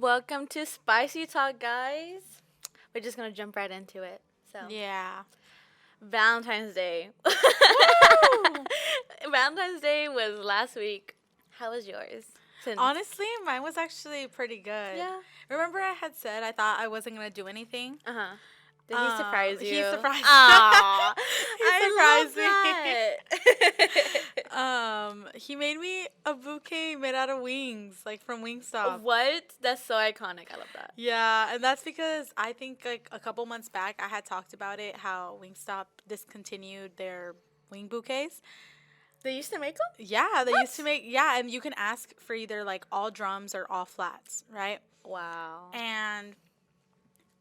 Welcome to Spicy Talk, guys. We're just gonna jump right into it. So, Yeah. Valentine's Day. Woo! Valentine's Day was last week. How was yours? Since Honestly, mine was actually pretty good. yeah. Remember I had said I thought I wasn't going to do anything? Uh huh. Did he surprise you? He surprised Aww, He I surprised love that. He made me a bouquet made out of wings, like from Wingstop. What? That's so iconic. I love that. Yeah, and that's because I think like a couple months back I had talked about it, how Wingstop discontinued their wing bouquets. They used to make them. Yeah, they What? used to make, yeah, and you can ask for either like all drums or all flats, right? Wow. And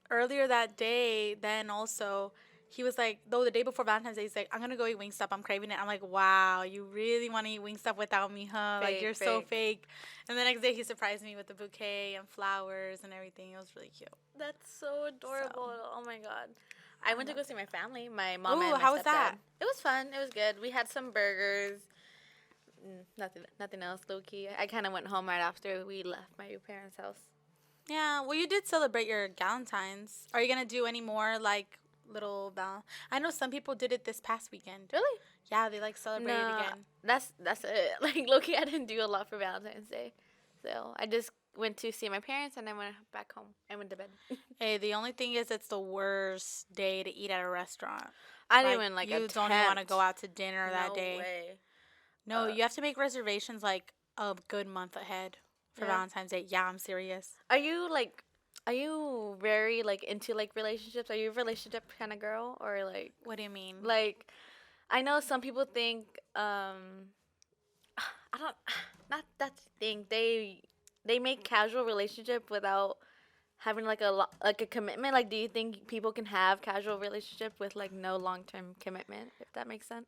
earlier that day, then also, he was like, though the day before Valentine's Day, he's like, I'm gonna go eat Wingstop. I'm craving it. I'm like, wow, you really want to eat Wingstop without me, huh? Like, Fake, you're so fake. fake. And the next day, he surprised me with a bouquet and flowers and everything. It was really cute. That's so adorable. Oh my god. I went to go see my family, my mom Ooh, and my how was stepdad. that? It was fun. It was good. We had some burgers. Nothing else, low key. I kind of went home right after we left my parents' house. Yeah, well, you did celebrate your Galentine's. Are you gonna do any more like little I know some people did it this past weekend. Really? Yeah, they like celebrated No, again. that's it. Like low key, I didn't do a lot for Valentine's Day, so I just went to see my parents and then went back home and went to bed. Hey, the only thing is, it's the worst day to eat at a restaurant. I didn't even like you attempt. don't even want to go out to dinner that No day. way. No, Uh, you have to make reservations like a good month ahead for Yeah. Valentine's Day. Yeah, I'm serious. Are you very like into like relationships? Are you a relationship kind of girl or like? What do you mean? Like, I know some people think, I don't, not that thing. They make casual relationship without having like like a commitment. Like, do you think people can have casual relationship with like no long term commitment? If that makes sense.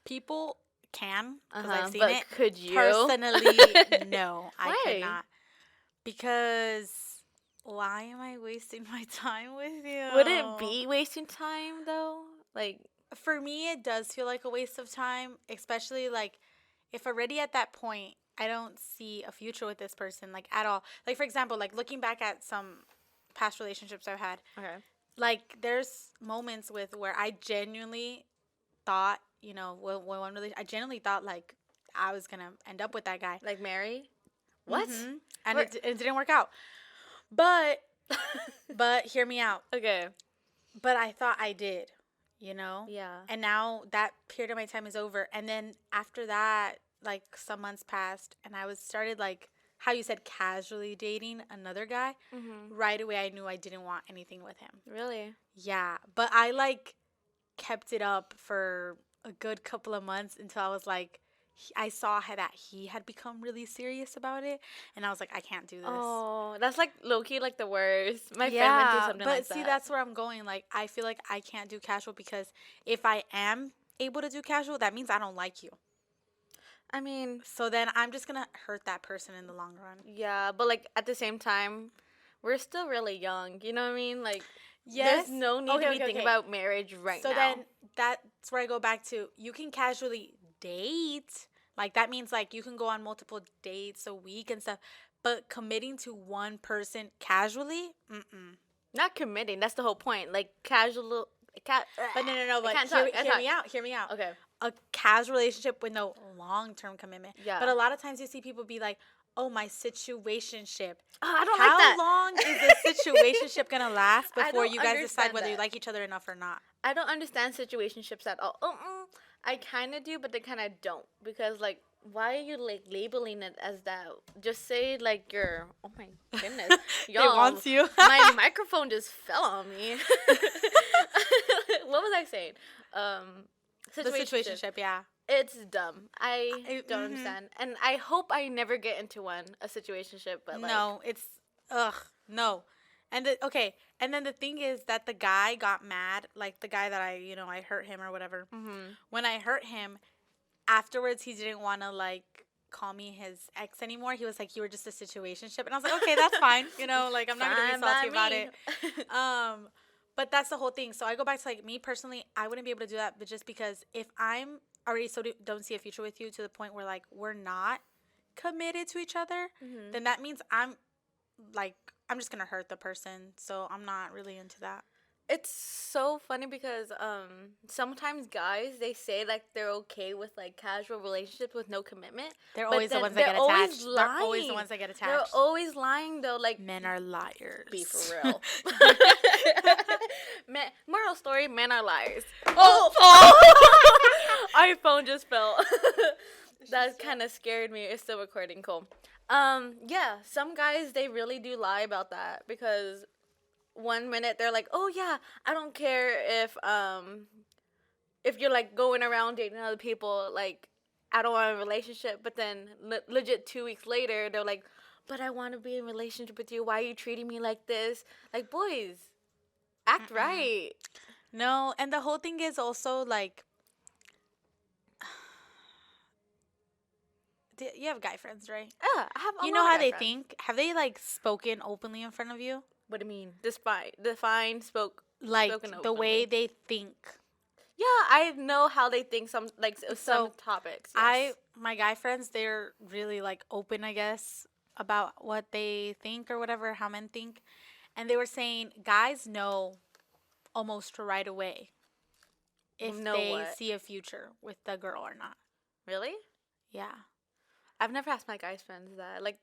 People can, because Uh-huh, I've seen but it. could you? Personally, no, I Why? cannot. Because why am I wasting my time with you? Would it be wasting time though? Like, For me, it does feel like a waste of time, especially like if already at that point I don't see a future with this person, like at all. Like, for example, like looking back at some past relationships I've had, okay, like there's moments with where I genuinely thought, I genuinely thought like I was gonna end up with that guy. like Mary. What? And Where- it didn't work out. But but hear me out. Okay. But I thought I did, you know? Yeah. And now that period of my time is over. And then after that, like some months passed and I was started like how you said casually dating another guy. Mhm. Right away I knew I didn't want anything with him. Really? Yeah. But I like kept it up for a good couple of months until I was like I saw that he had become really serious about it, and I was like, I can't do this. Oh, that's like low key like the worst. My friend went through Yeah, something but like see, that. that's where I'm going. Like, I feel like I can't do casual because if I am able to do casual, that means I don't like you. I mean, So then I'm just gonna hurt that person in the long run. yeah, but like at the same time, we're still really young. You know what I mean? Like, Yes. there's no need to be thinking about marriage right So now. then that's where I go back to you can casually date. Like, that means like you can go on multiple dates a week and stuff. But committing to one person casually, Not committing. That's the whole point. Like casual. But no. I But can't hear, talk, I hear talk. me out. Hear me out. Okay. A casual relationship with no long-term commitment. Yeah. But a lot of times you see people be like, "Oh, my situationship." Oh, I don't like that. How long is the situationship gonna last I before don't you guys decide understand whether you that. like each other enough or not? I don't understand situationships at all. I kind of do, but they kind of don't because like, why are you like labeling it as that? Just say like you're. Oh my goodness, y'all. wants you. My microphone just fell on me. What was I saying? The situationship, yeah. It's dumb. I don't mhm. understand, and I hope I never get into a situationship. But like, No, it's no. And and then the thing is that the guy got mad, like the guy that I hurt him or whatever. Mhm. When I hurt him, afterwards he didn't want to like call me his ex anymore. He was like, "You were just a situationship," and I was like, "Okay, that's fine." Like, I'm not gonna Fine be salty by about me. it. But that's the whole thing. So I go back to like me personally, I wouldn't be able to do that, but just because if I'm already don't see a future with you to the point where like we're not committed to each other, Mhm. then that means I'm like, I'm just gonna hurt the person. So I'm not really into that. It's so funny because sometimes guys they say like they're okay with like casual relationships with no commitment. They're But always the then ones that they're get always attached. They're always the lying. ones that get They're attached. always lying though. Like Men are liars. be for real. Moral story: men are liars. Our phone just fell. That kind of scared me. It's still recording. Cool. Yeah, some guys they really do lie about that because one minute they're like, "Oh yeah, I don't care if you're like going around dating other people, like I don't want a relationship." But then legit 2 weeks later, they're like, "But I want to be in a relationship with you. Why are you treating me like this?" Like, boys, act right. No, and the whole thing is also like, you have guy friends, right? Yeah, I have. You know how they think? Have they like spoken openly in front of you? What do you mean? Define, Like spoken the way openly. they think. Yeah, I know how they think some like some So, topics. Yes. My guy friends, they're really like open, I guess, about what they think or whatever, how men think. And they were saying guys know almost right away if Know they what? see a future with the girl or not. Really? Yeah. I've never asked my guys friends that. Like,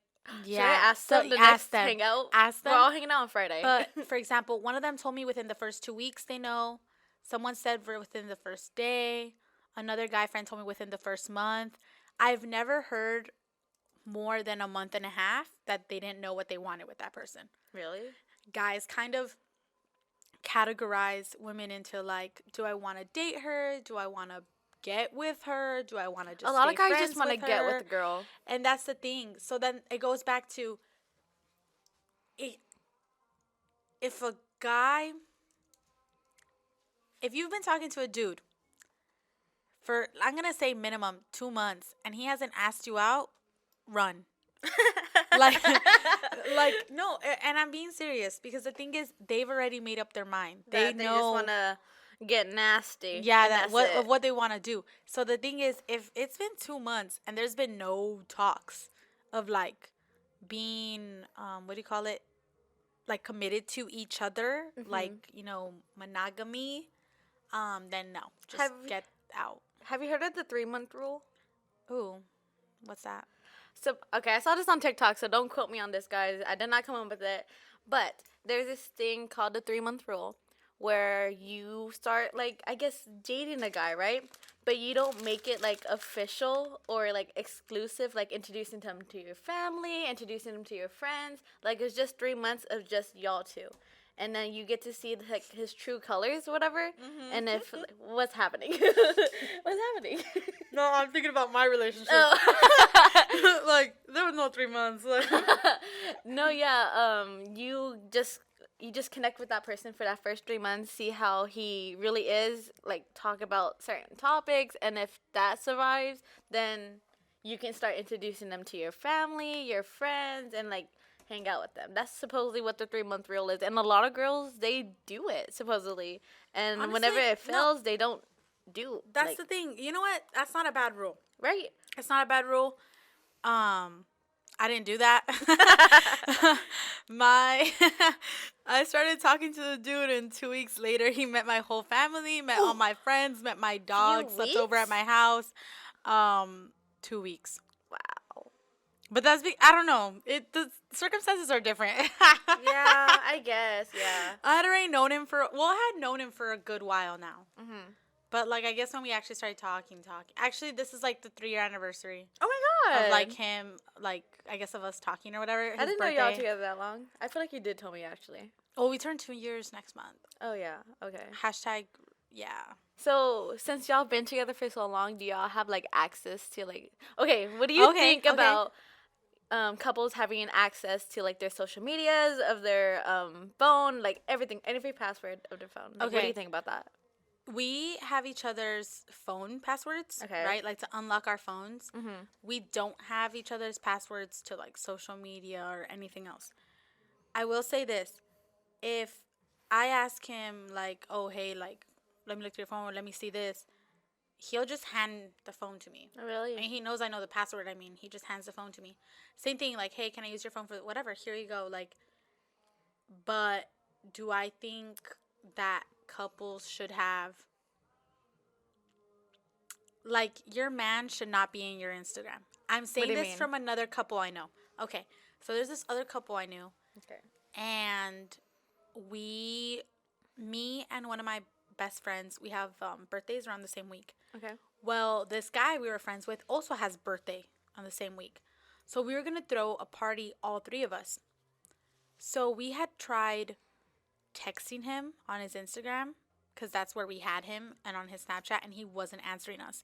should I Yeah. ask So them the ask next them. hangout? Ask We're them. all hanging out on Friday. But for example, one of them told me within the first 2 weeks they know. Someone said within the first day. Another guy friend told me within the first month. I've never heard more than a month and a half that they didn't know what they wanted with that person. Really? Guys kind of categorize women into like, do I want to date her? Do I want to get with her? Do I want to just A lot of stay guys friends just want to with get her? with the girl. And that's the thing. So then it goes back to if a guy, if you've been talking to a dude for, I'm going to say minimum 2 months, and he hasn't asked you out, run. like, no, and I'm being serious because the thing is, they've already made up their mind. They They know. just want to get nasty. Yeah, and that that's it. of what they want to do. So the thing is, if it's been 2 months and there's been no talks of like being, what do you call it? Like committed to each other, like, monogamy, then no, just get out. Have you heard of the 3-month rule? Ooh, what's that? So, okay, I saw this on TikTok, so don't quote me on this, guys. I did not come up with it. But there's this thing called the 3-month rule where you start, like, I guess, dating a guy, right? But you don't make it, like, official or, like, exclusive, like, introducing them to your family, introducing them to your friends. Like, it's just 3 months of just y'all two. And then you get to see like his true colors, or whatever. And if what's happening, what's happening? No, I'm thinking about my relationship. Oh. Like there was no 3 months. Like. No, yeah. You just connect with that person for that first 3 months, see how he really is, like talk about certain topics, and if that survives, then you can start introducing them to your family, your friends, and like hang out with them. That's supposedly what the 3-month rule is, and a lot of girls they do it supposedly, and Honestly, whenever it no. fails, they don't do. That's like, the thing. You know what? That's not a bad rule. right. It's not a bad rule. I didn't do that. I started talking to the dude, and 2 weeks later, he met my whole family, met all my friends, met my dog, slept over at my house. 2 weeks. Wow. But that's I don't know. The circumstances are different. Yeah, I guess. Yeah. I had already known him I had known him for a good while now. Mhm. But like I guess when we actually started talking. Actually, this is like the 3-year anniversary Oh my god. of like him, like I guess of us talking or whatever. I didn't know y'all together that long. I feel like you did tell me actually. Oh, we turned 2 years next month. Oh yeah. Okay. Hashtag, yeah. So since y'all been together for so long, do y'all have like access to like? Okay, what do you think about couples having access to like their social medias of their phone, like everything, every password of their phone? Like, what do Okay. you think about that? We have each other's phone passwords, Okay. right? Like to unlock our phones. Mm-hmm. We don't have each other's passwords to like social media or anything else. I will say this. If I ask him like, oh, hey, like, let me look through your phone or let me see this, he'll just hand the phone to me. Really? And he knows I know the password. I mean, he just hands the phone to me. Same thing, like, hey, can I use your phone for whatever? Here you go. Like, but do I think that couples should have, like, your man should not be in your Instagram? I'm saying do you this mean? from another couple I know. Okay, so there's this other couple I knew, Okay. and me and one of my best friends, we have birthdays around the same week. Okay. Well, this guy we were friends with also has birthday on the same week. So we were going to throw a party, all three of us. So we had tried texting him on his Instagram because that's where we had him, and on his Snapchat, and he wasn't answering us.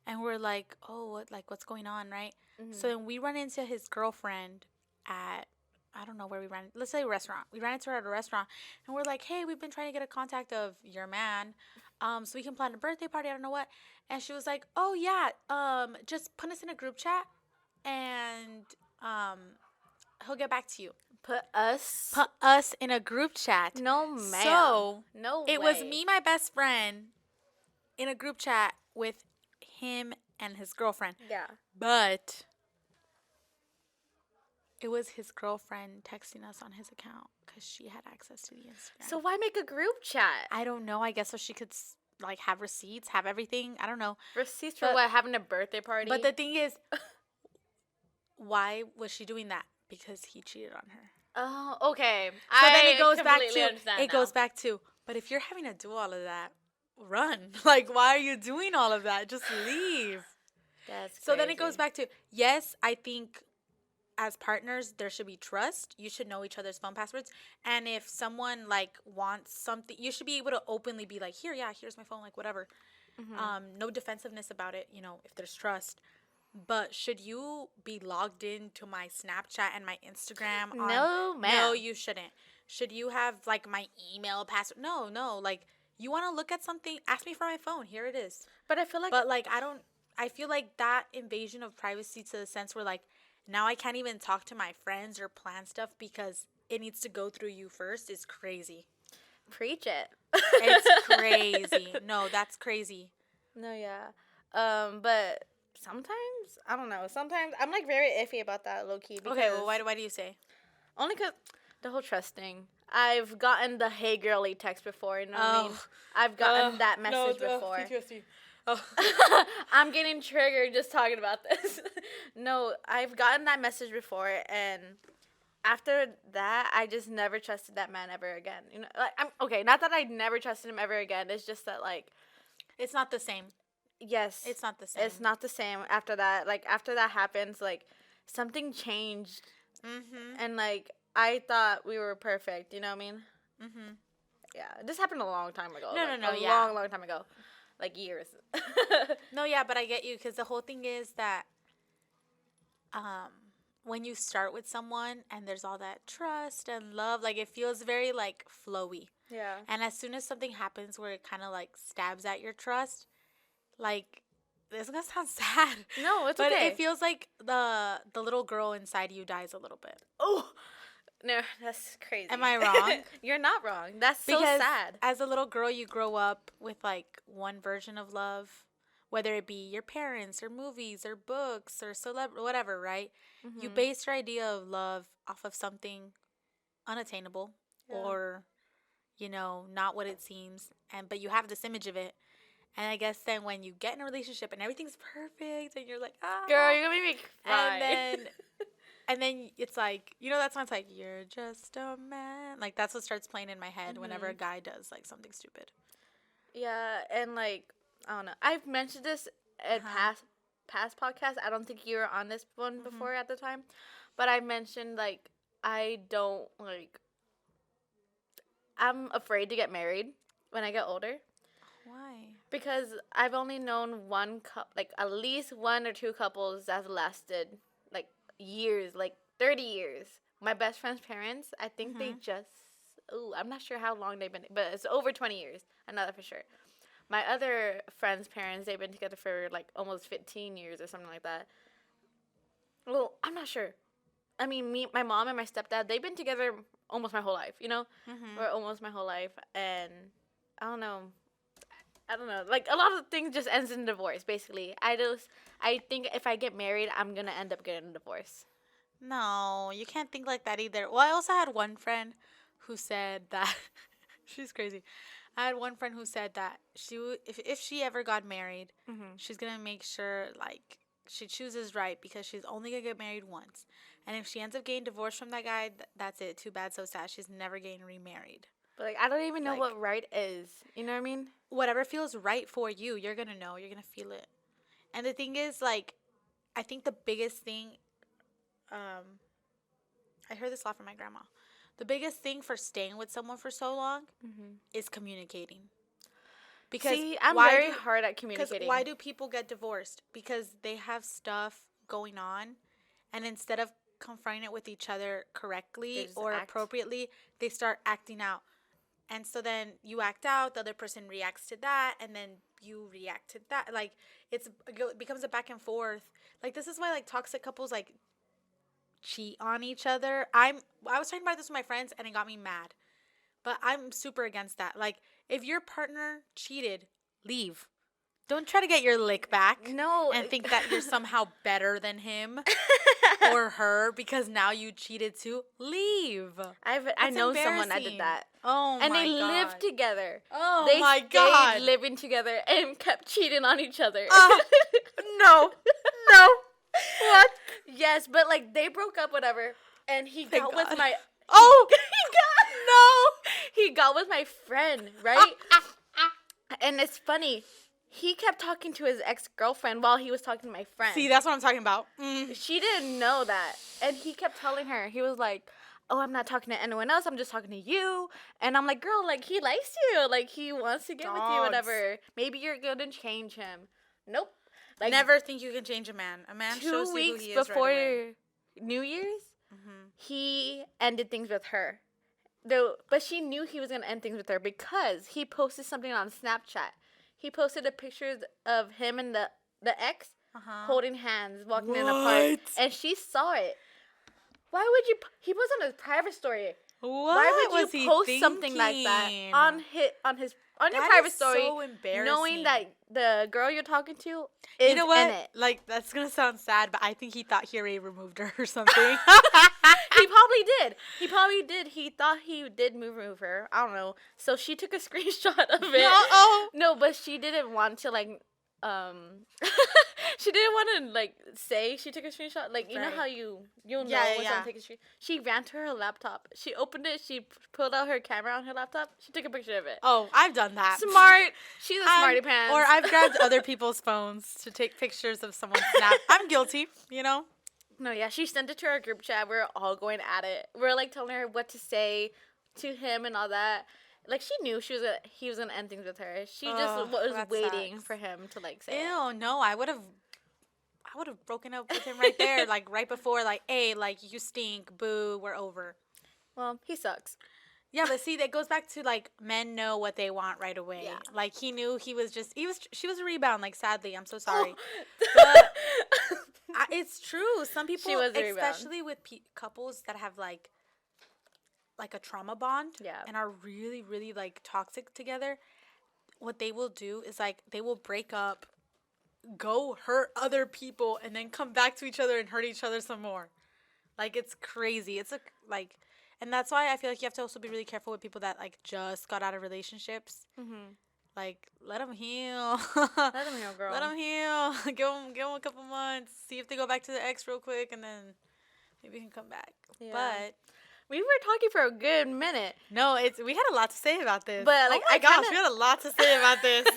And we're like, oh, what's going on, right? Mm-hmm. So then we run into his girlfriend at, I don't know where we ran. Let's say a restaurant. We ran into her at a restaurant, and we're like, hey, we've been trying to get a contact of your man, so we can plan a birthday party. I don't know what. And she was like, oh yeah, just put us in a group chat, and he'll get back to you. Put us. Put us in a group chat. No, ma'am. So no it way. was me, my best friend, in a group chat with him and his girlfriend. Yeah. But it was his girlfriend texting us on his account because she had access to the Instagram. So why make a group chat? I don't know. I guess so she could like have receipts, have everything. I don't know. Receipts for But- what? Having a birthday party? But the thing is, why was she doing that? Because he cheated on her. Oh, okay. So then it goes back completely to understand it now. goes back to. But if you're having to do all of that, run. Like, why are you doing all of that? Just leave. That's So then it goes crazy. back to, yes, I think as partners there should be trust. You should know each other's phone passwords. And if someone like wants something, you should be able to openly be like, here, yeah, here's my phone, like whatever. No defensiveness about it, if there's trust. But should you be logged into my Snapchat and my Instagram? No, ma'am. No, you shouldn't. Should you have like my email password? No. Like, you want to look at something? Ask me for my phone. Here it is. But I feel like But like, I feel like that invasion of privacy, to the sense where like now I can't even talk to my friends or plan stuff because it needs to go through you first, is crazy. preach it. It's crazy. No, that's crazy. No, yeah. But sometimes I don't know. Sometimes I'm like very iffy about that, low key. Okay, well, why do you say? Only because the whole trust thing. I've gotten the "Hey girly" text before. You know what I mean? I've gotten that message before. Oh. I'm getting triggered just talking about this. No, I've gotten that message before, and after that, I just never trusted that man ever again. Like, I'm okay. Not that I never trusted him ever again. It's just that, like, It's not the same. yes, It's not the same. it's not the same after that. Like, after that happens, like, something changed, Mm-hmm. and like I thought we were perfect. You know what I mean? Mm-hmm. Yeah, this happened a long time ago. No, like, no, a yeah. long time ago, like years. No, yeah, but I get you, because the whole thing is that when you start with someone and there's all that trust and love, like it feels very like flowy. Yeah. And as soon as something happens where it kind of like stabs at your trust, like, this is gonna sound sad. No, it's but okay. it feels like the little girl inside you dies a little bit. Oh, no, that's crazy. Am I wrong? You're not wrong. That's so Because sad. as a little girl, you grow up with like one version of love, whether it be your parents or movies or books or whatever, right? You Mhm. base your idea of love off of something unattainable Yeah. or, not what it seems, but you have this image of it. And I guess then when you get in a relationship and everything's perfect and you're like, ah, Girl, you're gonna make me cry. and then it's like, that song's like, you're just a man. Like, that's what starts playing in my head whenever a guy does like something stupid. Yeah, and like I don't know. I've mentioned this at past podcasts. I don't think you were on this one before at the time, but I mentioned like I don't like. I'm afraid to get married when I get older Why? because I've only known at least one or two couples that's lasted like years, like 30 years. My best friend's parents, I think they just. I'm not sure how long they've been, but it's over 20 years. I know that for sure. My other friend's parents, they've been together for like almost 15 years or something like that. Well, I'm not sure. I mean, my mom and my stepdad, they've been together almost my whole life, or almost my whole life. And I don't know. I don't know. Like, a lot of things just ends in divorce, basically. I think if I get married, I'm going to end up getting a divorce. No, you can't think like that either. Well, I also had one friend who said that she's crazy. I had one friend who said that if she ever got married, she's gonna make sure like she chooses right because she's only gonna get married once, and if she ends up getting divorced from that guy, that's it. Too bad, so sad. She's never getting remarried. But, like, I don't even know Like- what right is. You know what I mean? Whatever feels right for you, you're gonna know. You're gonna feel it. And the thing is, like, I think the biggest thing, I heard this a lot from my grandma. The biggest thing for staying with someone for so long is communicating. Because See, I'm why very do- hard at Because communicating. why do people get divorced? Because they have stuff going on, and instead of confronting it with each other They correctly just or act. appropriately, they start acting out. And so then you act out, the other person reacts to that, and then you react to that. Like, it becomes a back and forth. Like, this is why, like, toxic couples, like, cheat on each other. I was talking about this with my friends, and it got me mad. But I'm super against that. Like, if your partner cheated, leave. Don't try to get your lick back. No. And think that you're somehow better than him or her because now you cheated too. Leave. I That's know someone that embarrassing. did that. Oh And my they God. lived together. Oh They my stayed God. living together and kept cheating on each other. No. No. What? Yes, but like they broke up, whatever. And he Thank got with God. my Oh. he got with my friend, right? And it's funny. He kept talking to his ex-girlfriend while he was talking to my friend. See, that's what I'm talking about. She didn't know that. And he kept telling her, he was like, oh, I'm not talking to anyone else. I'm just talking to you. And I'm like, girl, like, he likes you. Like, he wants to get with you, Dogs. whatever. Maybe you're going to change him. Nope. Like, Never think you can change a man. A man 2 shows you who weeks he is before right away. New Year's, he ended things with her. Though, but she knew he was going to end things with her because he posted something on Snapchat. He posted a picture of him and the ex holding hands, walking in a park. What? And she saw it. Why would you? He was on his private story. What Why would was you he post something like that thinking? on your That private is story, so embarrassing. knowing that the girl you're talking to is You know what? in it? Like, that's gonna sound sad, but I think he thought he already removed her or something. He probably did. He probably did. He thought he did move her. I don't know. So she took a screenshot of it. Uh-oh. No, but she didn't want to like she didn't want to like say she took a screenshot. Like you know Right. how you'll know Yeah, when yeah. someone takes a screenshot. She ran to her laptop. She opened it. She pulled out her camera on her laptop. She took a picture of it. Oh, I've done that. Smart. She's a I'm- smarty pants. Or I've grabbed other people's phones to take pictures of someone's snap. I'm guilty, you know? No, yeah, she sent it to our group chat. We're all going at it. We're like telling her what to say to him and all that. Like she knew he was gonna end things with her. She just Ugh, was that waiting sucks. for him to like say it. Ew, no, I would have broken up with him right there, like right before, like, hey, like you stink, boo, we're over. Well, he sucks. Yeah, but see, that goes back to like men know what they want right away. Yeah. Like he knew she was a rebound. Like sadly, I'm so sorry. Oh. It's true. Some people, was a rebound. especially with couples that have like a trauma bond, Yeah. and are really, really like toxic together, what they will do is like they will break up, go hurt other people, and then come back to each other and hurt each other some more. Like it's crazy. It's like, and that's why I feel like you have to also be really careful with people that like just got out of relationships. Like let them heal. Let him heal, girl. Let them heal. give them a couple months. See if they go back to the ex real quick, and then maybe you can come back. Yeah. But We were talking for a good minute. no, we had a lot to say about this. But, like, oh my I gosh, kinda- we had a lot to say about this.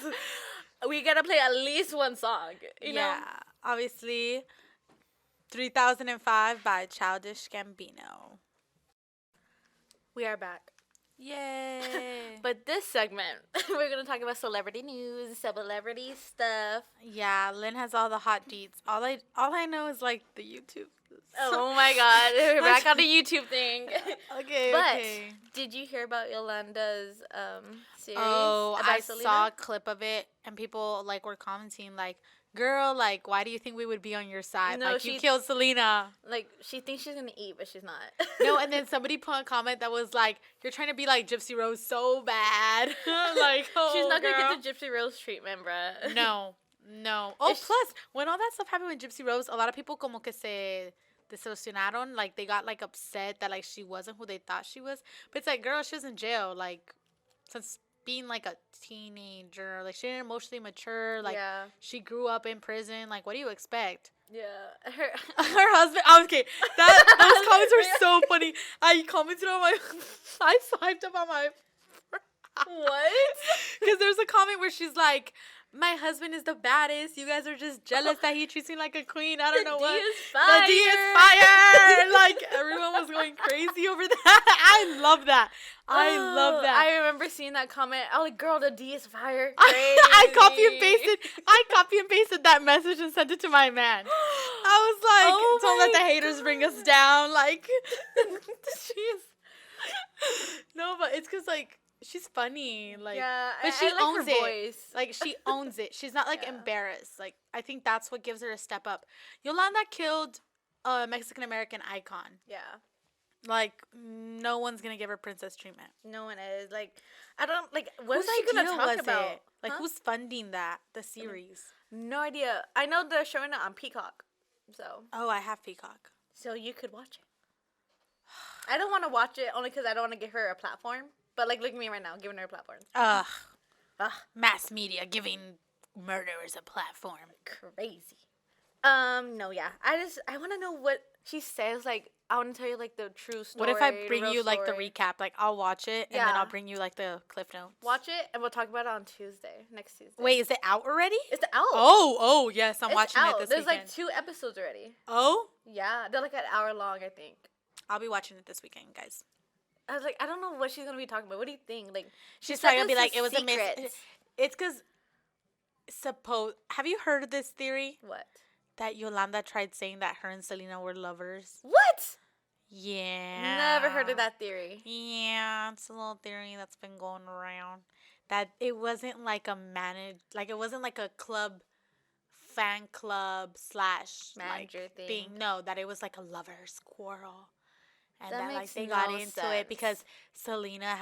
We gotta play at least one song. You know? Yeah, obviously, 3005 by Childish Gambino. We are back. Yay! But this segment, we're gonna talk about celebrity news, celebrity stuff. yeah, Lynn has all the hot deets. All I know is like the YouTube. Oh my God, we're back on the YouTube thing. Okay, But okay. did you hear about Yolanda's series? Oh, about I Selena? saw a clip of it, and people like were commenting like, girl, like, why do you think we would be on your side? No, Like, you she- killed Selena. Like, she thinks she's gonna eat, but she's not. No, and then somebody put a comment that was like, you're trying to be like Gypsy Rose so bad. Like, oh, she's not girl. gonna get the Gypsy Rose treatment, bruh. No, no. Oh, It's- plus, when all that stuff happened with Gypsy Rose, a lot of people como que se desilusionaron. Like, they got, like, upset that, like, she wasn't who they thought she was. But it's like, girl, she was in jail, like, since being, like, a teenager. Like, she didn't emotionally mature. Like, yeah, she grew up in prison. Like, what do you expect? yeah. Her husband. Oh, okay, those comments were so funny. I commented on my. I swiped up on my. What? Because there's a comment where she's like, "My husband is the baddest. You guys are just jealous that he treats me like a queen. I don't know what. The D is fire." Like, everyone was going crazy over that. I love that. I love that. I remember seeing that comment. I was like, "Girl, the D is fire." I copy and Crazy. pasted. I copy and pasted that message and sent it to my man. I was like, Oh "Don't let the my haters bring us down." Like, she's no, but it's because like she's funny. Like, Yeah, but I she like owns her it. voice. Like, she owns it. She's not like Yeah. embarrassed. Like, I think that's what gives her a step up. Yolanda killed a Mexican American icon. Yeah, Like, no one's gonna give her princess treatment. no one is like. I don't like. What is Whose she gonna idea talk was about? it? Like, Huh? who's funding that? The series. No idea. I know they're showing it on Peacock, Oh, I have Peacock. so you could watch it. I don't want to watch it only because I don't want to give her a platform. But like, look at me right now, giving her a platform. Ugh. Ugh, Mass media giving murderers a platform. crazy. No, yeah. I want to know what she says. Like, I want to tell you like the true story. What if I the bring real you like the story. recap? Like, I'll watch it and then Yeah. I'll bring you like the cliff notes. Watch it and we'll talk about it on Tuesday, next Tuesday. Wait, is it out already? it's out. Oh, yes, I'm It's watching out. it this There's weekend. like 2 episodes already. Oh, Yeah, they're like an hour long, I think. I'll be watching it this weekend, guys. I was like, I don't know what she's gonna be talking about. What do you think? Like, She's said probably gonna be this like, is it was a secrets. miss. It's because have you heard of this theory What? that Yolanda tried saying that her and Selena were lovers? What? Yeah. Never heard of that theory. Yeah, it's a little theory that's been going around. That it wasn't like it wasn't like a fan club slash Manager like, thing. No, that it was like a lover's quarrel. And That that like makes they got no into sense. it because Selena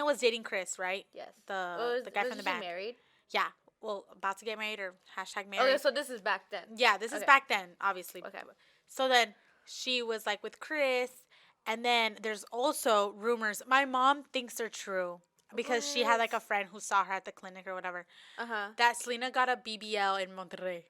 was dating Chris, right? Yes. The guy from the she band. married? Yeah. Well, about to get married or hashtag married. Okay, so this is back then. Yeah, this is Okay. back then, obviously. Okay. So then she was like with Chris, and then there's also rumors. My mom thinks they're true because she had like a friend who saw her at the clinic or whatever. Uh-huh. That Selena got a BBL in Monterrey.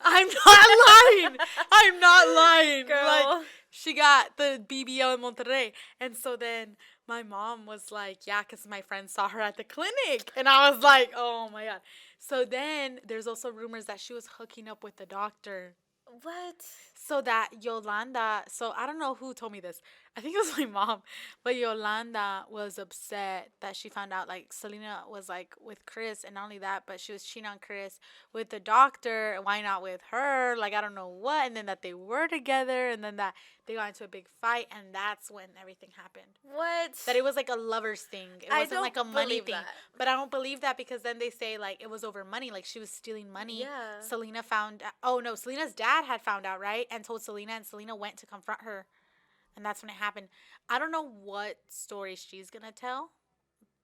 I'm not lying. I'm not lying. Girl. Like, she got the BBL in Monterrey, and so then my mom was like, "Yeah, because my friend saw her at the clinic," and I was like, "Oh my god." So then there's also rumors that she was hooking up with the doctor. What? So that Yolanda, so I don't know who told me this. I think it was my mom. But Yolanda was upset that she found out like Selena was like with Chris, and not only that, but she was cheating on Chris with the doctor. Why not with her? Like, I don't know what. And then that they were together, and then that they got into a big fight, and that's when everything happened. What? That it was like a lovers thing. It I wasn't don't like a money believe thing. that. But I don't believe that because then they say like it was over money. Like she was stealing money. Yeah. Selena found oh no, Selena's dad had found out, right? And told Selena, and Selena went to confront her. And that's when it happened. I don't know what story she's gonna tell,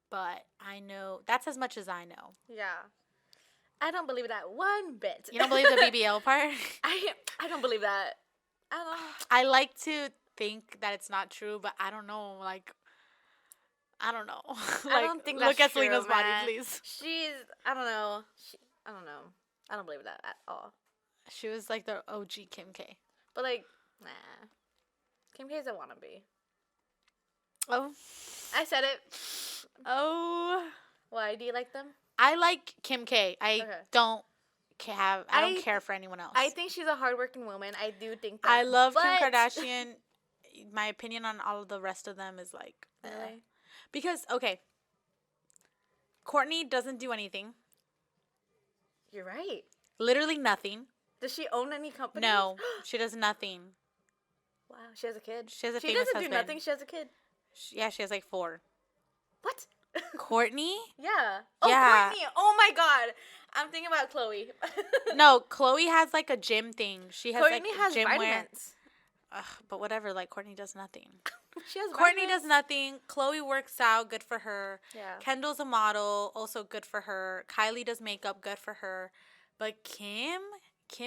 but I know that's as much as I know. Yeah. I don't believe that one bit. You don't believe the BBL part? I don't believe that. I don't. I like to think that it's not true, but I don't know. Like, I don't know. I don't think that's look at true, Selena's body, man. please. She's. I don't know. I don't know. I don't believe that at all. She was like the OG Kim K. But like, nah. Kim K's a wannabe. Oh, I said it. oh. Why do you like them? I like Kim K. I Okay. don't I don't I- care for anyone else. I think she's a hardworking woman. I do think that. I love Kim but- Kardashian. My opinion on all of the rest of them is like, Really? because okay, Courtney doesn't do anything. You're right. Literally nothing. Does she own any company? No, she does nothing. Wow, she has a kid. She has a She famous doesn't husband. do nothing. She has a kid. Yeah, she has like 4. What? Courtney? Yeah. Oh, Yeah. Courtney. Oh my God. I'm thinking about Chloe. No, Chloe has like a gym thing. She has Courtney like has gym wear. vitamins. Ugh, but whatever. Like Courtney does nothing. She has Courtney vitamins. does nothing. Chloe works out. Good for her. Yeah. Kendall's a model. Also good for her. Kylie does makeup. Good for her. But Kim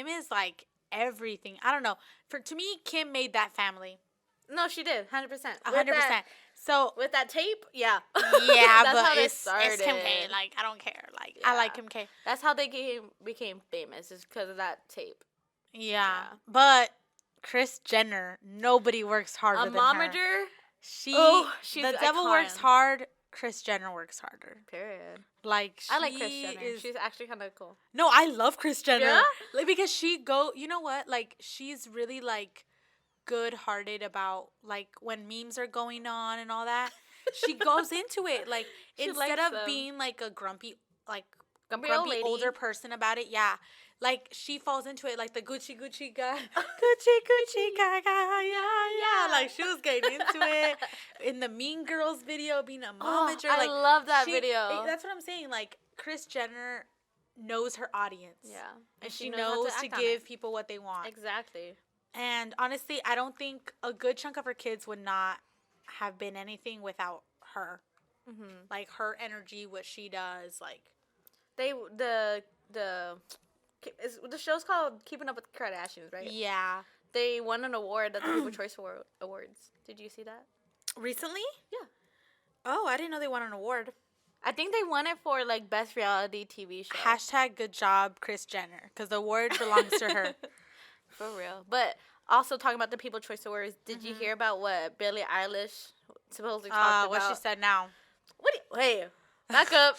is like everything. I don't know. To me, Kim made that family. No, she did. 100%. 100%. So With that tape, yeah. yeah, That's but how they it's Kim K. Like I don't care. Like I like Yeah. Kim K. That's how they became famous, is because of that tape. Yeah. Yeah. But Kris Jenner, nobody works harder A than her. momager. She's the the devil icon. works hard. Kris Jenner works harder. Period. Like I like Kris Jenner. is- She's actually kind of cool. No, I love Kris Jenner. Yeah? Like because you know what? Like she's really like good-hearted about like when memes are going on and all that. She goes into it like She instead likes of them. being like a grumpy Grumpy old lady. older person about it. Yeah. Like she falls into it like the Gucci guy. Gucci gaga, yeah. Like she was getting into it in the Mean Girls video, being a momager. I like love that she- video. That's what I'm saying. Like Kris Jenner knows her audience. Yeah. And she how knows to act on give it. people what they want. Exactly. And honestly, I don't think a good chunk of her kids would not have been anything without her. Mm-hmm. Like her energy, what she does, like The show's called Keeping Up with the Kardashians, right? yeah. They won an award at the People's Choice Awards. Did you see that? Recently? Yeah. Oh, I didn't know they won an award. I think they won it for like best reality TV show. Hashtag good job, Kris Jenner, because the award belongs to her. For real. But also talking about the People's Choice Awards, did you hear about what Billie Eilish supposedly talked about? What she said now. Hey, back up.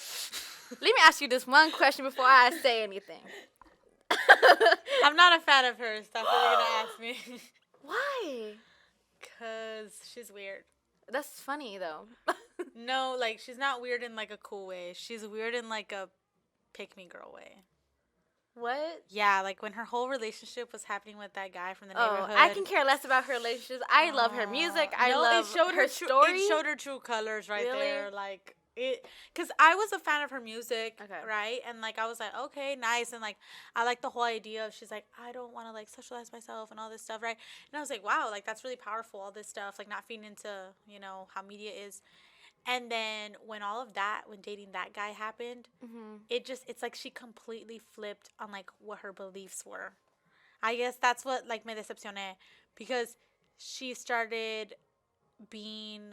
Let me ask you this one question before I say anything. I'm not a fan of hers. That's what you're gonna ask me. Why? Cause she's weird. That's funny though. No, like she's not weird in like a cool way. She's weird in like a pick me girl way. What? Yeah, like when her whole relationship was happening with that guy from the Oh, neighborhood. I can care less about her relationships. I love her music. I love her story. It showed her true colors right Really? there. Like it, cause I was a fan of her music, Okay. right? And like I was like, okay, nice, and like I like the whole idea of she's like, I don't want to like socialize myself and all this stuff, right? And I was like, wow, like that's really powerful. All this stuff, like not feeding into how media is. And then when all of that, when dating that guy happened, it's like she completely flipped on like what her beliefs were. I guess that's what like me decepcioné, because she started being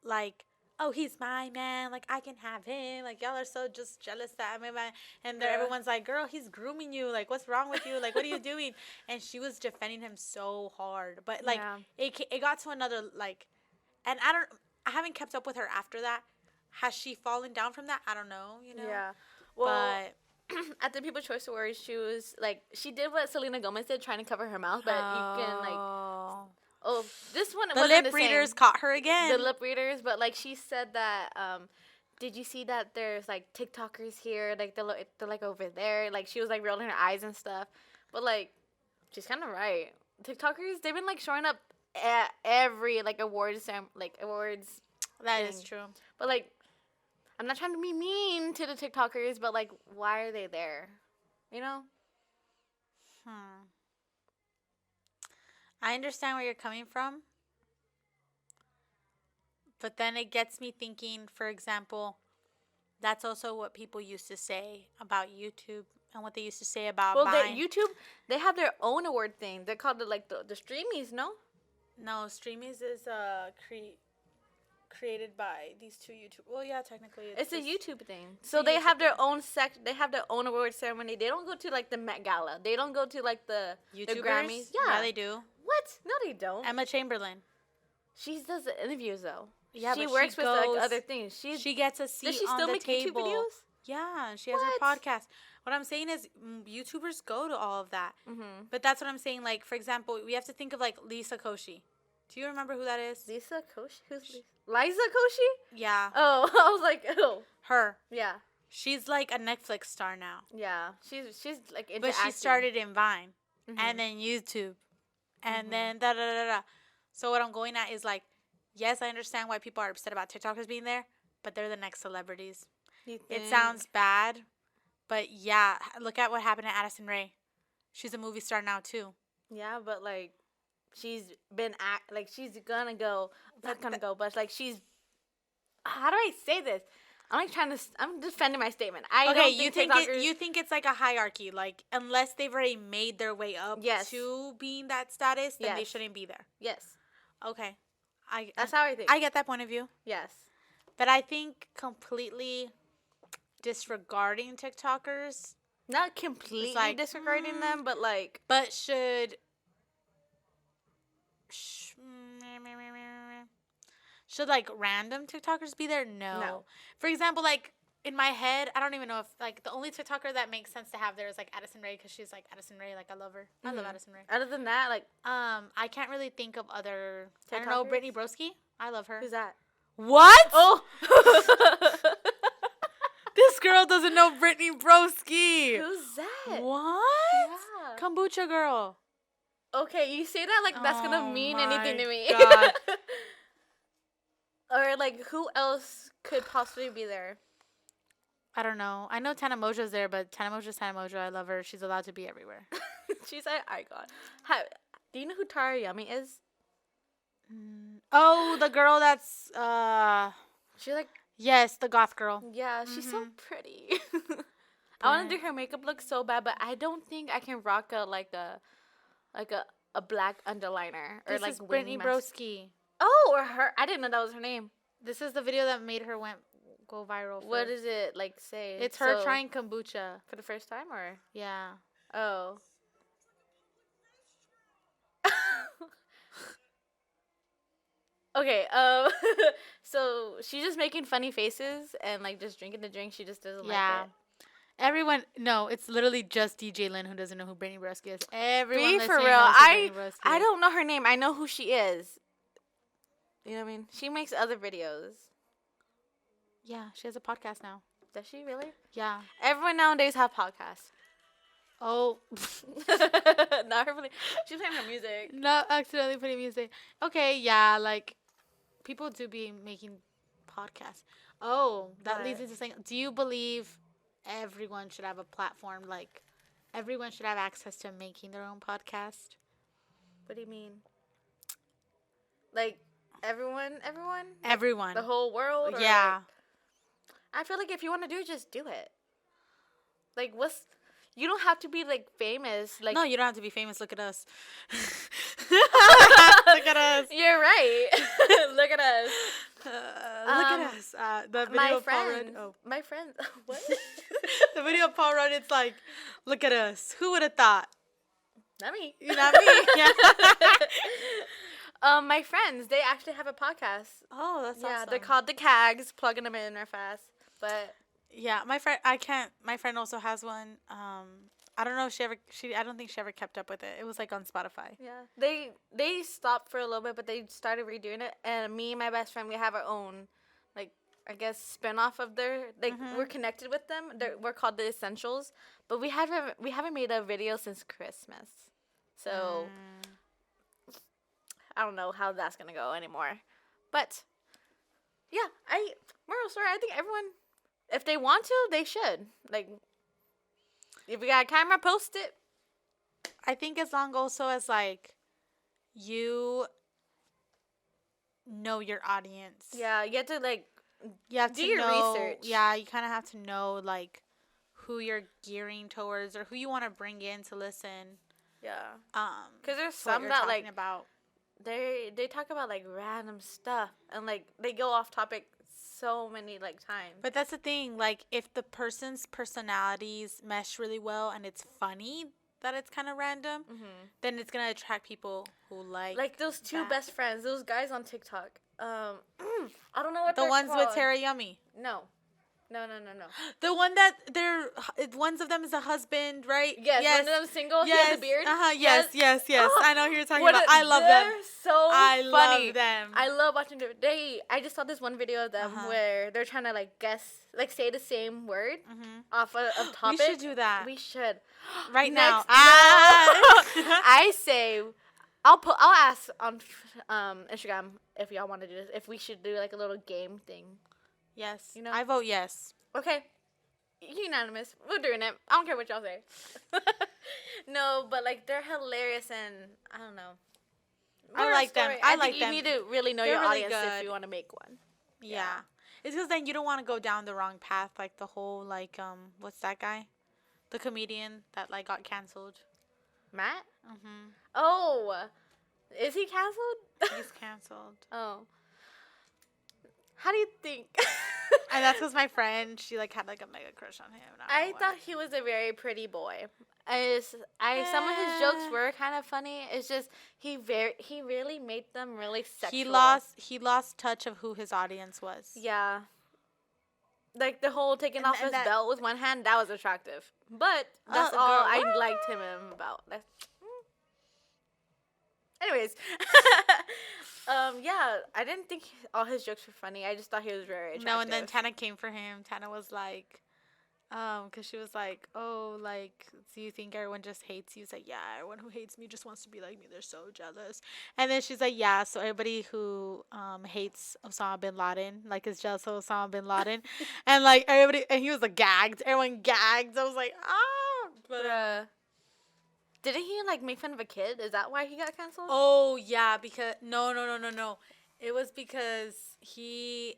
like, oh, he's my man, like I can have him, like y'all are so just jealous that I'm my man. And then Yeah. everyone's like, girl, he's grooming you, like what's wrong with you, like what are you doing? And she was defending him so hard, but like Yeah. it got to another like, and I haven't kept up with her after that. Has she fallen down from that? I don't know, Yeah. Well, but at the People's Choice Awards, she was like, she did what Selena Gomez did, trying to cover her mouth, but you can like, this one the wasn't lip the readers same. caught her again. The lip readers, but like she said that, did you see that there's like TikTokers here, like they're like over there, like she was like rolling her eyes and stuff, but like she's kind of right. TikTokers, they've been like showing up at every like awards, That is thing. true. but like I'm not trying to be mean to the TikTokers, but like why are they there? You know? I understand where you're coming from. But then it gets me thinking, for example, that's also what people used to say about YouTube and what they used to say about Well, Vine. YouTube, they have their own award thing. They're called the Streamies, no? No, Streamies is created by these two YouTube. Well, yeah, technically It's a just- YouTube thing. So a they YouTube have their own They have their own award ceremony. They don't go to like the Met Gala. They don't go to like the YouTubers. Grammys. Yeah, Yeah. they do. What? No, they don't. Emma Chamberlain. She does the interviews though. Yeah, she but works she with goes- like other things. She gets a seat does she on still the make table. YouTube videos? Yeah, she has her What? podcast. What I'm saying is, YouTubers go to all of that. Mm-hmm. But that's what I'm saying. Like, for example, we have to think of like Lisa Koshy. Do you remember who that is? Lisa Koshy? Who's Lisa? Liza Koshy? Yeah, Oh, I was like, oh, her. yeah, She's like a Netflix star now. yeah. She's like into But she acting. started in Vine, Mhm. and then YouTube, and Mhm. then da da da da. So what I'm going at is like, yes, I understand why people are upset about TikTokers being there, but they're the next celebrities. You It think? sounds bad, but yeah, look at what happened to Addison Rae. She's a movie star now too. Yeah, but like, she's been like she's gonna go, not gonna go, but like she's. How do I say this? I'm like trying to. I'm defending my statement. I Okay, don't you think think TikTokers. you think it's like a hierarchy, like unless they've already made their way up Yes. to being that status, then they Yes. shouldn't be there. Yes, Okay, that's how I think. I get that point of view, Yes. but I think completely disregarding TikTokers, Not completely like, disregarding them, but like, but should like random TikTokers be there? No. For example, like in my head, I don't even know if like the only TikToker that makes sense to have there is like Addison Rae because she's like Addison Rae. Like I love her. I love Mhm. Addison Rae. other than that, like, I can't really think of other. I don't know. TikTokers? Brittany Broski. I love her. who's that? What? Oh. This girl doesn't know Brittany Broski. Who's that? What? Yeah. Kombucha girl. Okay, you say that like that's gonna Oh mean my anything to me. God. Or like, who else could possibly be there? I don't know. I know Tana Moja's there, but Tana Moja's Tana Moja. I love her. She's allowed to be everywhere. She's an icon. Do you know who Tara Yummy is? Oh, the girl that's She's like, yes, the goth girl. yeah, she's so Mhm. pretty. I want to do her makeup look so bad, but I don't think I can rock a black underliner or This like is Brittany wing mask. Broski. Oh, or her. I didn't know that was her name. This is the video that made her go viral. What does it like say? It's her So, trying kombucha. for the first time, or Yeah. oh. Okay, so she's just making funny faces and like just drinking the drink. She just doesn't Yeah. like it. Everyone, no, it's literally just DJ Lynn who doesn't know who Brittany Broski is. Everyone Be for listening real. knows who Brittany Broski I is. don't know her name. I know who she is. You know what I mean? She makes other videos. Yeah, she has a podcast now. Does she really? Yeah. Everyone nowadays have podcasts. Oh, Not her really. She's playing her music. not accidentally putting music. Okay, yeah, like people do be making podcasts. Oh, that What? leads into saying, do you believe everyone should have a platform? Like, everyone should have access to making their own podcast? What do you mean? Like everyone? Everyone. The whole world? Or Yeah. like- I feel like if you want to do it, just do it. Like, you don't have to be like famous. Like, No, you don't have to be famous. Look at us. Look at us. you're right. Look at us. Look at us. The video My of Paul Rudd. friends. Oh. My friends. What? The video of Paul Rudd, it's like, look at us. Who would have thought? Not me. You know what I mean? Yeah. My friends, they actually have a podcast. Oh, that's Yeah, awesome. they're called the Cags. Plugging them in real fast. But Yeah, my friend also has one. I don't know if I don't think she ever kept up with it. It was like on Spotify. yeah, they stopped for a little bit, but they started redoing it. And me and my best friend, we have our own, like, I guess spinoff of their. Like, we're connected with them. We're called the Essentials, but we haven't made a video since Christmas. So I don't know how that's gonna go anymore. But yeah, moral story. I think everyone, if they want to, they should. Like, if we got a camera, post it. I think as long also as like you know your audience. Yeah, you have to like. You have Do to your know, research. Yeah, you kind of have to know like who you're gearing towards or who you want to bring in to listen. Yeah, Um, because there's to what some you're that talking like about. they talk about like random stuff and like they go off topic so many like times. But that's the thing, like if the person's personalities mesh really well and it's funny that it's kind of random, then it's gonna attract people who Like those two that. best friends, those guys on TikTok. I don't know what the they're ones called. with Tara Yummy. No. The one that one of them is a husband, right? Yes, one of them single. He has a beard. Yes. Oh, I know who you're talking what about. a- I love them. They're so I funny. love them. I love watching them. I just saw this one video of them Uh-huh. where they're trying to like guess, like say the same word off of topic. We should do that We should. right Next- now. No. Ah. I say, I'll ask on Instagram if y'all want to do this. If we should do like a little game thing. Yes. You know? I vote yes. Okay. Unanimous. We're doing it. I don't care what y'all say. No, but like they're hilarious and I don't know. I Moral like them. story, I think like you them. need to really know They're your really audience if good. you want to make one. Yeah. It's because then you don't want to go down the wrong path, like the whole like what's that guy, the comedian that like got canceled. Matt? Mhm. Oh, is he canceled? He's canceled. Oh, how do you think? And that's because my friend, she like had like a mega crush on him. And I I don't know thought why. he was a very pretty boy. Some of his jokes were kind of funny. It's just he really made them really sexual. He lost touch of who his audience was. Yeah. Like the whole taking off And his that- belt with one hand, that was attractive. But that's girl, all what? I liked him about. Anyways, yeah, I didn't think all his jokes were funny. I just thought he was very attractive. No, and then Tana came for him. Tana was like, because she was like, oh, like, do you think everyone just hates you? He's like, yeah, everyone who hates me just wants to be like me. They're so jealous. And then she's like, yeah, so everybody who hates Osama bin Laden, like, is jealous of Osama bin Laden. And, like, everybody, and he was like, gagged. Everyone gagged. I was like, ah. But, didn't he like make fun of a kid? Is that why he got canceled? oh, yeah, because, no. It was because he,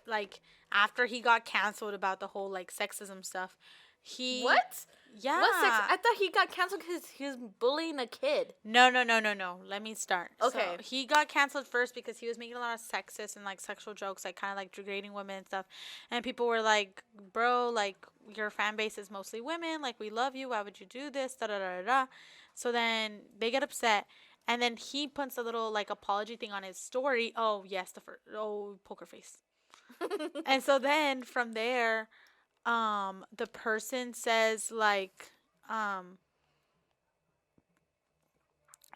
like, after he got canceled about the whole, like, sexism stuff, he... What? Yeah. What sex? I thought he got canceled because he was bullying a kid. No. Let me start. Okay. So he got canceled first because he was making a lot of sexist and like sexual jokes, like kind of like degrading women and stuff. And people were like, "Bro, like your fan base is mostly women. Like we love you. Why would you do this?" Da da da da. So then they get upset, and then he puts a little like apology thing on his story. Oh yes, poker face. And so then from there, the person says like,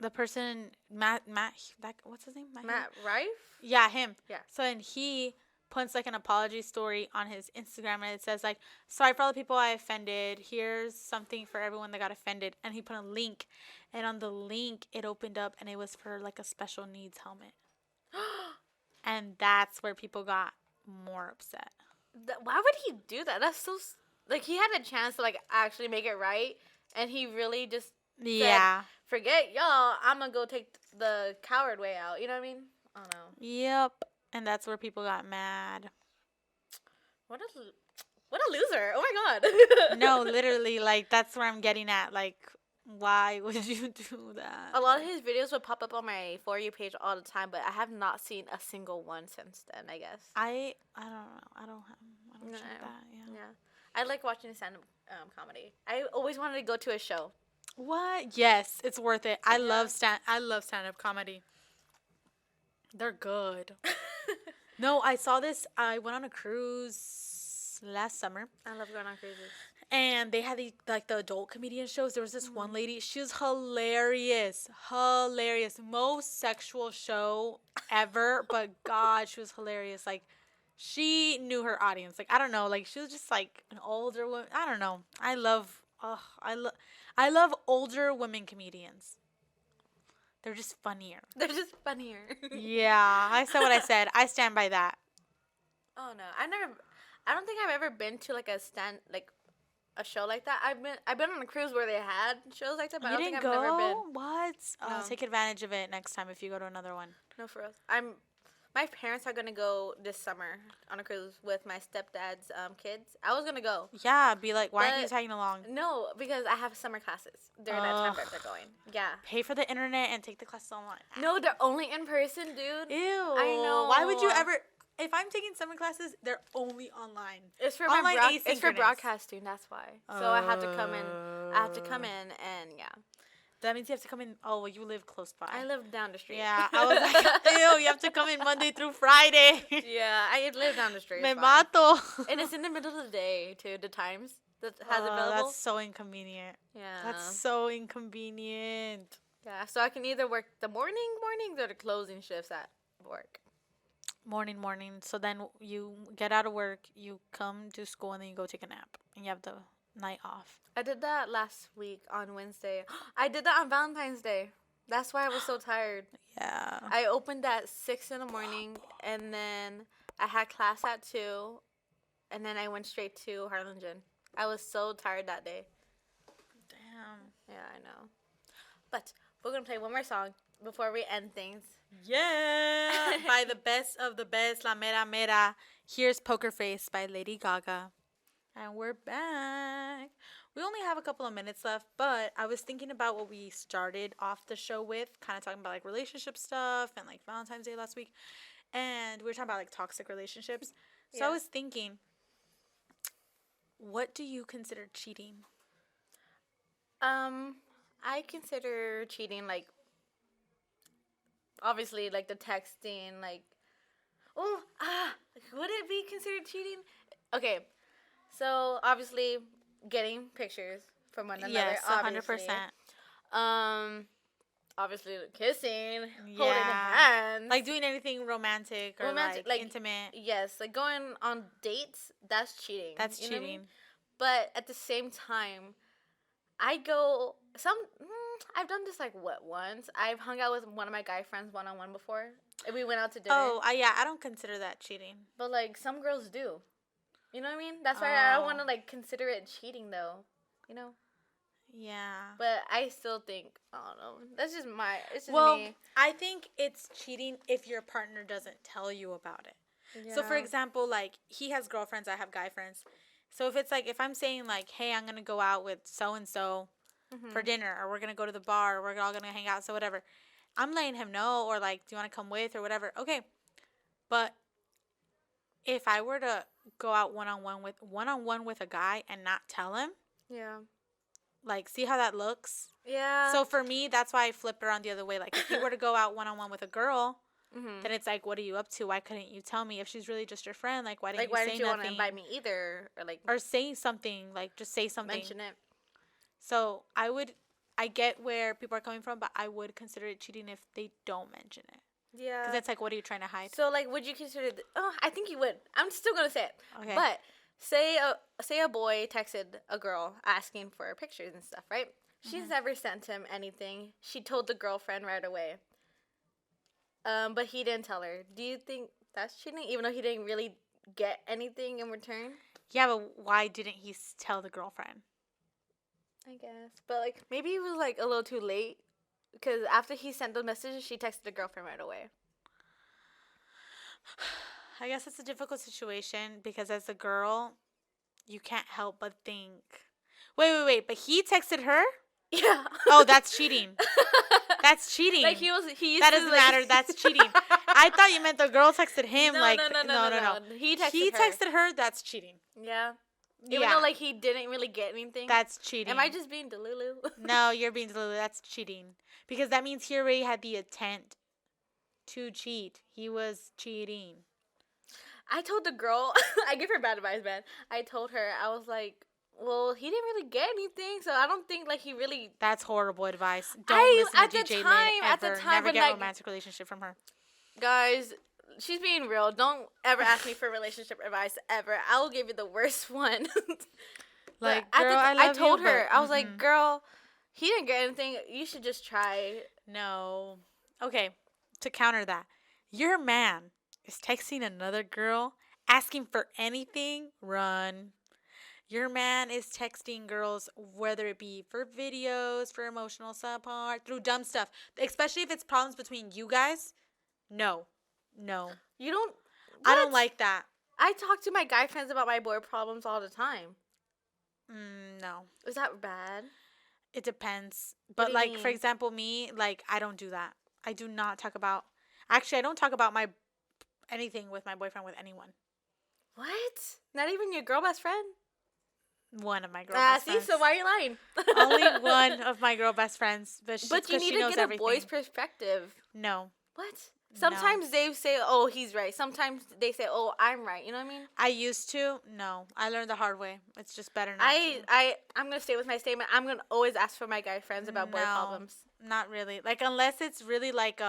the person Matt that what's his name? Matt Rife? Yeah, him. Yeah. So then he puts like an apology story on his Instagram and it says like, sorry for all the people I offended. Here's something for everyone that got offended. And he put a link, and on the link it opened up and it was for like a special needs helmet. And that's where people got more upset. Why would he do that? That's so like he had a chance to like actually make it right, and he really just Yeah. forget y'all. I'm gonna go take the coward way out. You know what I mean? I don't know. Yep. And that's where people got mad. What a loser! Oh my god. No, literally, like that's where I'm getting at. Like, why would you do that? A lot of his videos would pop up on my For You page all the time, but I have not seen a single one since then. I guess. I don't know. I don't No, check that. Yeah. Yeah, I like watching stand-up comedy. I always wanted to go to a show. What? Yes, it's worth it. I Yeah. love stand-up comedy. They're good. No, I saw this. I went on a cruise last summer, I love going on cruises. and they had the adult comedian shows. There was this one lady. She was hilarious, most sexual show ever. But God, she was hilarious. Like, she knew her audience. Like, I don't know. Like, she was just like an older woman. I don't know. I love older women comedians. They're just funnier. They're just funnier. Yeah, I said what I said. I stand by that. Oh no, I don't think I've ever been to like a show like that. I've been on a cruise where they had shows like that, but You I don't didn't think I've never been. go? What? No. Take advantage of it next time if you go to another one. No, for real. My parents are gonna go this summer on a cruise with my stepdad's kids. I was gonna go. Yeah, be like, why aren't you But- tagging along? No, because I have summer classes during that time Ugh. that they're going. Yeah. Pay for the internet and take the classes online. No, they're only in person, dude. Ew. I know. Why would you ever? If I'm taking summer classes, they're only online. It's for Online it's for asynchronous. broadcasting. That's why. So I have to come in. I have to come in, and yeah, That means you have to come in. Oh, well, you live close by. I live down the street. Yeah, I was like, ew, you have to come in Monday through Friday. Yeah, I live down the street. Me it's fine. mato. And it's in the middle of the day too. The times that has available. That's so inconvenient. Yeah. That's so inconvenient. Yeah. So I can either work the mornings or the closing shifts at work. Morning. So then you get out of work, you come to school, and then you go take a nap, and you have the night off. I did that last week on Wednesday. I did that on Valentine's Day. That's why I was so tired. Yeah. I opened at 6 in the morning, and then I had class at 2, and then I went straight to Harlingen. I was so tired that day. Damn. Yeah, I know. But we're going to play one more song before we end things. Yeah. By the best of the best, La Mera Mera. Here's Poker Face by Lady Gaga. And we're back. We only have a couple of minutes left, but I was thinking about what we started off the show with, kind of talking about like relationship stuff and like Valentine's Day last week. And we were talking about like toxic relationships. So I was thinking, what do you consider cheating? I consider cheating like, obviously, like the texting, like, would it be considered cheating? Okay, so obviously getting pictures from one another. Yes, obviously. 100%. Obviously holding hands, like doing anything romantic or like intimate. Yes, like going on dates. That's cheating. That's you know cheating. what I mean? But at the same time, I've done this like once. I've hung out with one of my guy friends one-on-one before. And we went out to dinner. Yeah, I don't consider that cheating. But like some girls do. You know what I mean? That's why I don't want to like consider it cheating though. You know? Yeah. But I still think, I don't know. That's just me. I think it's cheating if your partner doesn't tell you about it. Yeah. So for example, like he has girlfriends, I have guy friends. So if it's like, if I'm saying like, hey, I'm going to go out with so-and-so for dinner, or we're going to go to the bar, or we're all going to hang out, so whatever. I'm letting him know, or like, do you want to come with, or whatever. Okay. But if I were to go out one-on-one with a guy and not tell him. Yeah. Like, see how that looks? Yeah. So for me, that's why I flip it around the other way. Like, if you were to go out one-on-one with a girl, then it's like, what are you up to? Why couldn't you tell me? If she's really just your friend, like, why didn't you say nothing? want to invite me either? Or say something. Like, just say something. Mention it. So I get where people are coming from, but I would consider it cheating if they don't mention it. Yeah. Because it's like, what are you trying to hide? So, like, would you consider... I think you would. I'm still going to say it. Okay. But... Say a boy texted a girl asking for pictures and stuff, right? She's never sent him anything. She told the girlfriend right away. But he didn't tell her. Do you think that's cheating, even though he didn't really get anything in return? Yeah, but why didn't he tell the girlfriend? I guess. But, like, maybe it was, like, a little too late. Because after he sent the message, she texted the girlfriend right away. I guess it's a difficult situation because as a girl, you can't help but think. Wait. But he texted her? Yeah. Oh, that's cheating. That's cheating. Like that doesn't matter. That's cheating. I thought you meant the girl texted him. No. He texted her. That's cheating. Yeah. Even though like he didn't really get anything. That's cheating. Am I just being delulu? No, you're being delulu. That's cheating because that means he already had the intent to cheat. He was cheating. I told the girl, I give her bad advice, man. I told her, I was like, well, he didn't really get anything, so I don't think, like, he really... That's horrible advice. Don't listen to DJ Lynn ever. At the time, never get a romantic relationship from her. Guys, she's being real. Don't ever ask me for relationship advice, ever. I will give you the worst one. Like, girl, I told her, I was like, girl, he didn't get anything. You should just try. No. Okay, to counter that, your man is texting another girl asking for anything, run. Your man is texting girls, whether it be for videos, for emotional support, through dumb stuff, especially if it's problems between you guys. No. You don't. What? I don't like that. I talk to my guy friends about my boy problems all the time. No. Is that bad? It depends. But like, for example, me, like, I don't do that. I do not talk about. Actually, I don't talk about anything with my boyfriend with anyone. What? Not even your girl best friend? One of my girl best friends. So why are you lying? Only one of my girl best friends. But you need to get a boy's perspective. No. What? Sometimes they say, oh, he's right. Sometimes they say, oh, I'm right. You know what I mean? I used to. No. I learned the hard way. It's just better not to. I'm going to stay with my statement. I'm going to always ask for my guy friends about boy problems. Not really. Like, unless it's really like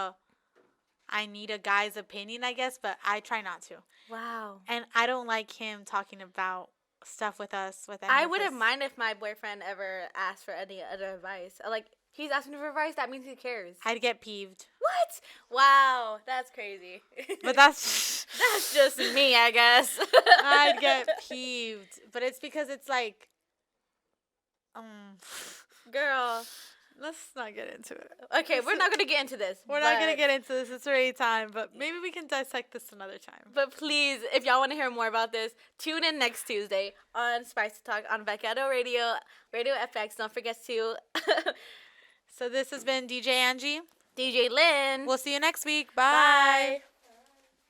I need a guy's opinion, I guess, but I try not to. Wow. And I don't like him talking about stuff with us. I wouldn't mind if my boyfriend ever asked for any other advice. Like, he's asking for advice, that means he cares. I'd get peeved. What? What? Wow, that's crazy. But that's That's just me, I guess. I'd get peeved. But it's because it's like, Girl. let's not get into it. Okay, we're not gonna get into this. We're not gonna get into this. It's already time, but maybe we can dissect this another time. But please, if y'all want to hear more about this, tune in next Tuesday on Spicy Talk on Vaquero Radio, Radio FX. Don't forget to So this has been DJ Angie. DJ Lynn. We'll see you next week. Bye. Bye.